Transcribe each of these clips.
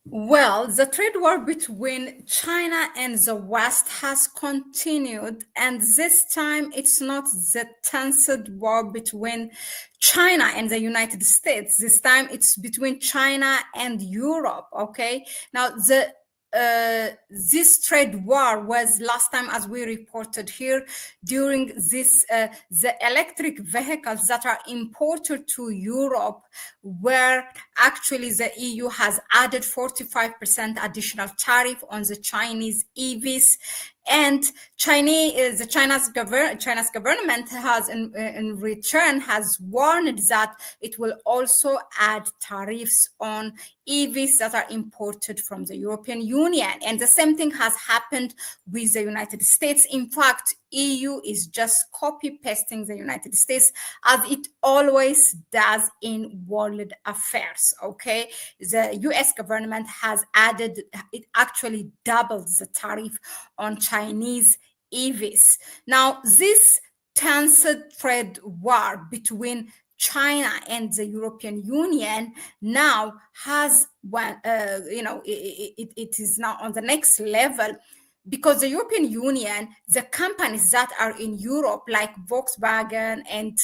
Well, the trade war between China and the West has continued, and this time it's not the tensed war between China and the United States. This time it's between China and Europe. Okay, now this trade war was last time, as we reported here, during this the electric vehicles that are imported to Europe, where actually the EU has added 45% additional tariff on the Chinese EVs. And China's government has in return has warned that it will also add tariffs on EVs that are imported from the European Union. And the same thing has happened with the United States. In fact, EU is just copy pasting the United States, as it always does in world affairs. Okay, the US government has added, it actually doubles the tariff on Chinese EVs. Now, this tense trade war between China and the European Union now has one, it is now on the next level, because the European Union, the companies that are in Europe, like Volkswagen and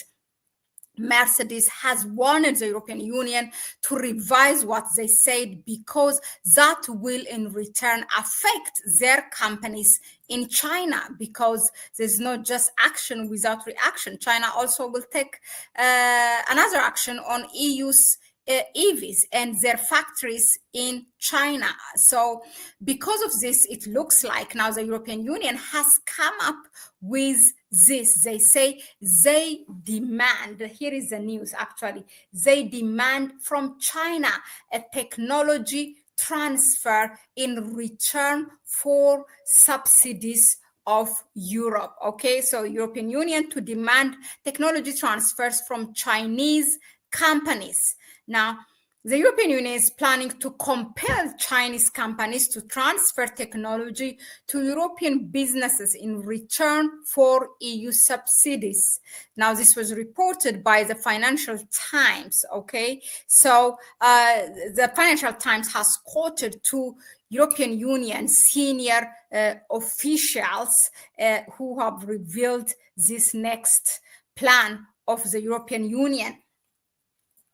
Mercedes, has warned the European Union to revise what they said, because that will in return affect their companies in China, because there's not just action without reaction. China also will take another action on EU's EVs and their factories in China. So because of this, it looks like now the European Union has come up with this. They say they demand, here is the news actually, they demand from China a technology transfer in return for subsidies of Europe. Okay, so European Union to demand technology transfers from Chinese companies. Now, the European Union is planning to compel Chinese companies to transfer technology to European businesses in return for EU subsidies. Now, this was reported by the Financial Times, okay? So the Financial Times has quoted two European Union senior officials who have revealed this next plan of the European Union.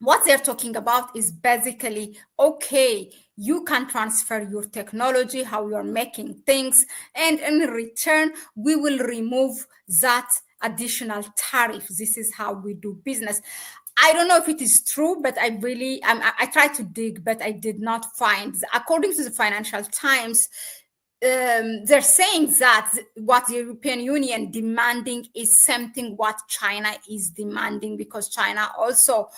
What they're talking about is basically, okay, you can transfer your technology, how you're making things, and in return, we will remove that additional tariff. This is how we do business. I don't know if it is true, but I tried to dig, but I did not find. According to the Financial Times, they're saying that what the European Union demanding is something what China is demanding, because China also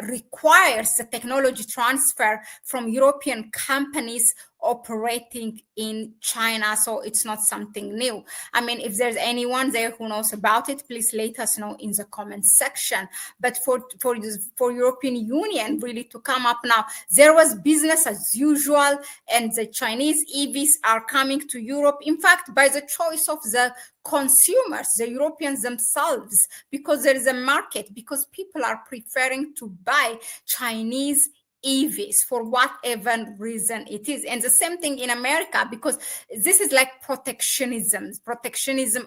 requires the technology transfer from European companies operating in China. So it's not something new. I mean, if there's anyone there who knows about it, please let us know in the comment section. But for European Union really to come up now, there was business as usual, and the Chinese EVs are coming to Europe, in fact, by the choice of the consumers, the Europeans themselves, because there is a market, because people are preferring to buy Chinese EVs for whatever reason it is. And the same thing in America, because this is like protectionism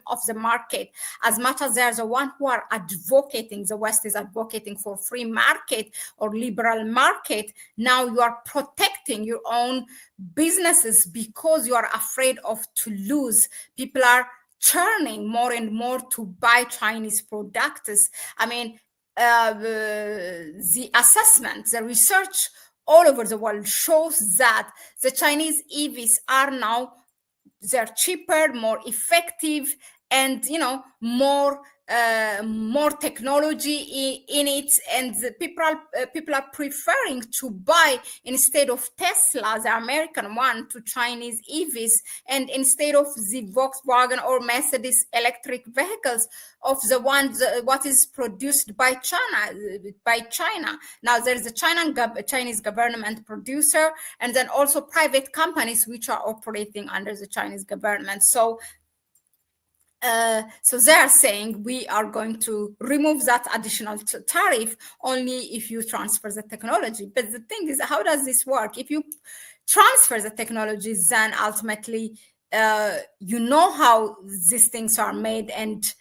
of the market. As much as there's the one who are advocating, the West is advocating for free market or liberal market, now you are protecting your own businesses because you are afraid of to lose. People are turning more and more to buy Chinese products. I mean, the assessment, the research all over the world shows that the Chinese EVs are now, they're cheaper, more effective, and more technology in it, and the people are preferring to buy, instead of Tesla, the American one, to Chinese EVs, and instead of the Volkswagen or Mercedes electric vehicles, of the ones what is produced by China. Now there's a Chinese government producer, and then also private companies which are operating under the Chinese government. So they are saying we are going to remove that additional tariff only if you transfer the technology. But the thing is, how does this work? If you transfer the technologies, then ultimately you know how these things are made, and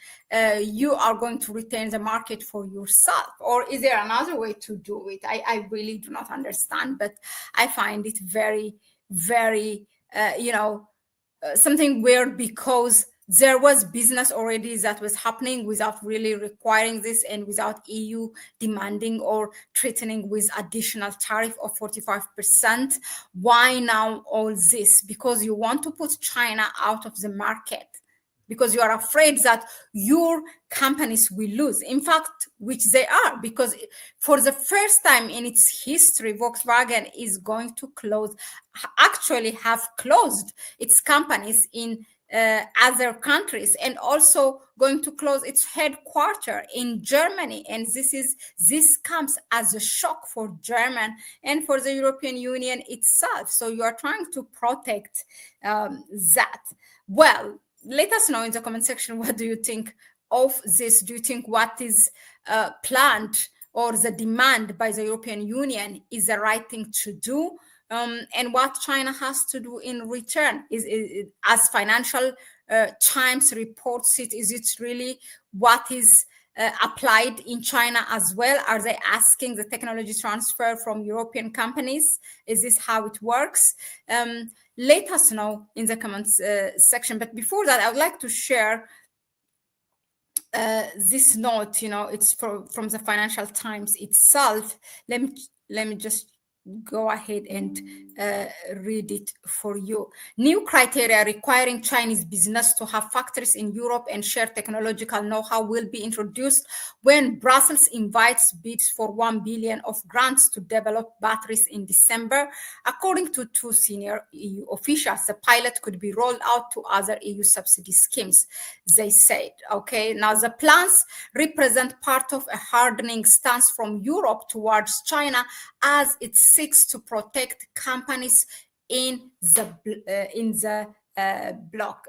you are going to retain the market for yourself? Or is there another way to do it? I really do not understand, but I find it very, very, something weird, because there was business already that was happening without really requiring this, and without EU demanding or threatening with additional tariff of 45%. Why now all this? Because you want to put China out of the market, because you are afraid that your companies will lose, in fact, which they are, because for the first time in its history, Volkswagen is going to actually have closed its companies in other countries, and also going to close its headquarters in Germany. And this comes as a shock for German and for the European Union itself. So you are trying to protect that. Well, let us know in the comment section, what do you think of this? Do you think what is planned, or the demand by the European Union, is the right thing to do? And what China has to do in return? As Financial Times reports it, is it really what is applied in China as well? Are they asking the technology transfer from European companies? Is this how it works? Let us know in the comments section. But before that, I would like to share this note. It's from the Financial Times itself. Let me just go ahead and read it for you. New criteria requiring Chinese business to have factories in Europe and share technological know-how will be introduced when Brussels invites bids for 1 billion of grants to develop batteries in December. According to two senior EU officials, the pilot could be rolled out to other EU subsidy schemes, they said. Okay, now the plans represent part of a hardening stance from Europe towards China, as it seeks to protect companies in the bloc.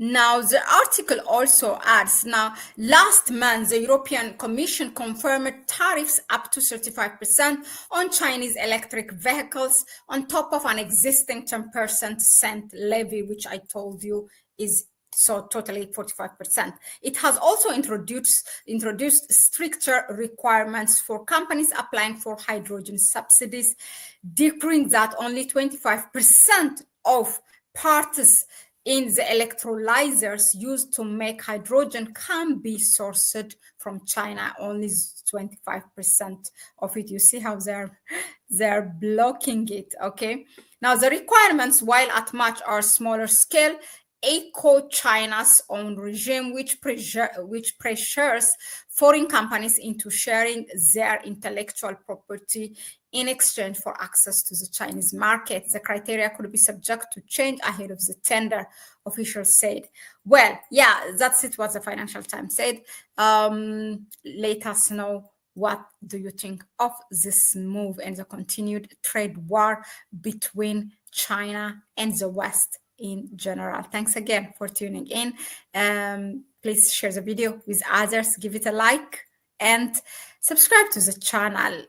Now, the article also adds, now, last month, the European Commission confirmed tariffs up to 35% on Chinese electric vehicles, on top of an existing 10% levy, which I told you is so totally 45%. It has also introduced stricter requirements for companies applying for hydrogen subsidies, declaring that only 25% of parts in the electrolyzers used to make hydrogen can be sourced from China. Only 25% of it. You see how they're blocking it. Okay. Now the requirements, while at much or smaller scale, echo China's own regime, which pressures foreign companies into sharing their intellectual property in exchange for access to the Chinese market. The criteria could be subject to change ahead of the tender, officials said. Well, yeah, that's it, what the Financial Times said. Let us know, what do you think of this move and the continued trade war between China and the West in general? Thanks again for tuning in. Please share the video with others, give it a like, and subscribe to the channel.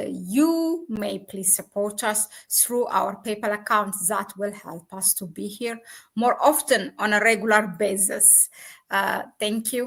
You may please support us through our PayPal account. That will help us to be here more often on a regular basis. Thank you.